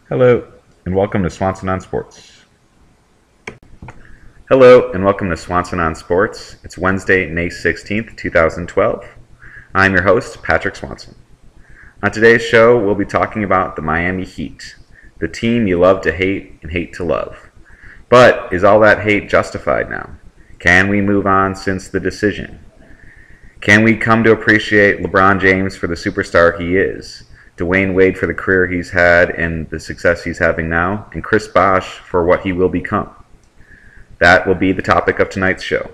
Hello, and welcome to Swanson on Sports. Hello, and welcome to Swanson on Sports. It's Wednesday, May 16th, 2012. I'm your host, Patrick Swanson. On today's show, we'll be talking about the Miami Heat, the team you love to hate and hate to love. But is all that hate justified now? Can we move on since the decision? Can we come to appreciate LeBron James for the superstar he is? Dwayne Wade for the career he's had and the success he's having now, and Chris Bosh for what he will become. That will be the topic of tonight's show.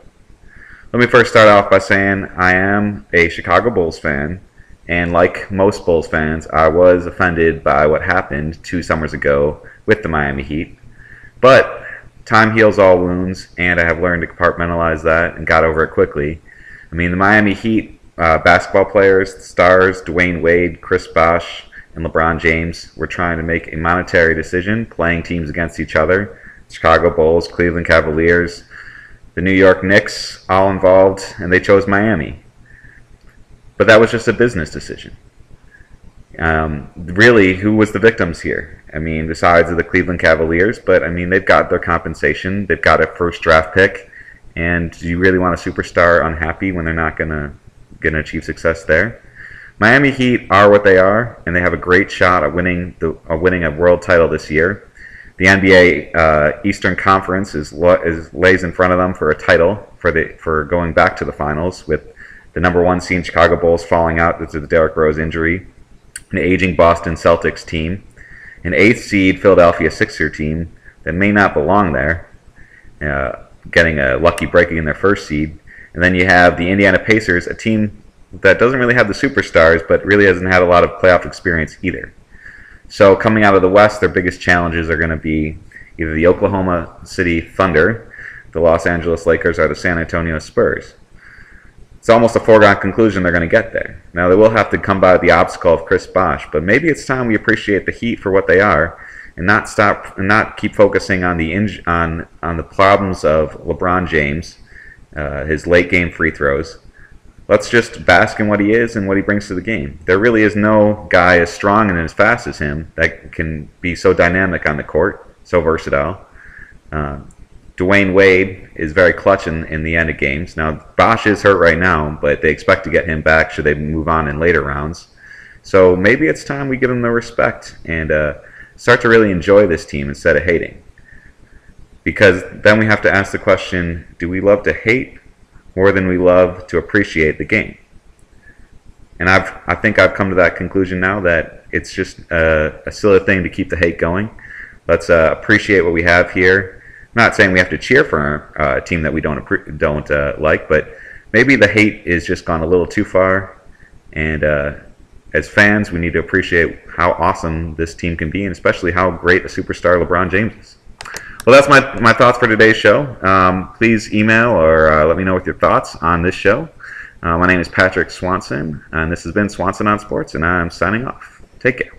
Let me first start off by saying I am a Chicago Bulls fan, and like most Bulls fans, I was offended by what happened 2 summers ago with the Miami Heat. But time heals all wounds, and I have learned to compartmentalize that and got over it quickly. I mean, the Miami Heat basketball players, stars, Dwayne Wade, Chris Bosh, and LeBron James were trying to make a monetary decision, playing teams against each other. Chicago Bulls, Cleveland Cavaliers, the New York Knicks, all involved, and they chose Miami. But that was just a business decision. Really, who was the victims here? I mean, besides the Cleveland Cavaliers, but I mean, they've got their compensation. They've got a first draft pick. And do you really want a superstar unhappy when they're not going to achieve success there? Miami Heat are what they are, and they have a great shot at winning a world title this year. The NBA Eastern Conference lays in front of them for a title for going back to the finals, with the #1 seed Chicago Bulls falling out due to the Derrick Rose injury, an aging Boston Celtics team, an 8th seed Philadelphia Sixer team that may not belong there, getting a lucky break in their first seed. And then you have the Indiana Pacers, a team that doesn't really have the superstars, but really hasn't had a lot of playoff experience either. So coming out of the West, their biggest challenges are going to be either the Oklahoma City Thunder, the Los Angeles Lakers, or the San Antonio Spurs. It's almost a foregone conclusion they're going to get there. Now, they will have to come by the obstacle of Chris Bosh, but maybe it's time we appreciate the Heat for what they are, and not keep focusing on the problems of LeBron James, his late game free throws. Let's just bask in what he is and what he brings to the game. There really is no guy as strong and as fast as him that can be so dynamic on the court, so versatile. Dwayne Wade is very clutch in the end of games. Now, Bosh is hurt right now, but they expect to get him back should they move on in later rounds. So maybe it's time we give him the respect and start to really enjoy this team instead of hating. Because then we have to ask the question, do we love to hate more than we love to appreciate the game? And I think I've come to that conclusion now that it's just a silly thing to keep the hate going. Let's appreciate what we have here. I'm not saying we have to cheer for a team that we don't like, but maybe the hate is just gone a little too far. And as fans, we need to appreciate how awesome this team can be, and especially how great a superstar LeBron James is. Well, that's my thoughts for today's show. Please email or let me know with your thoughts on this show. My name is Patrick Swanson, and this has been Swanson on Sports, and I'm signing off. Take care.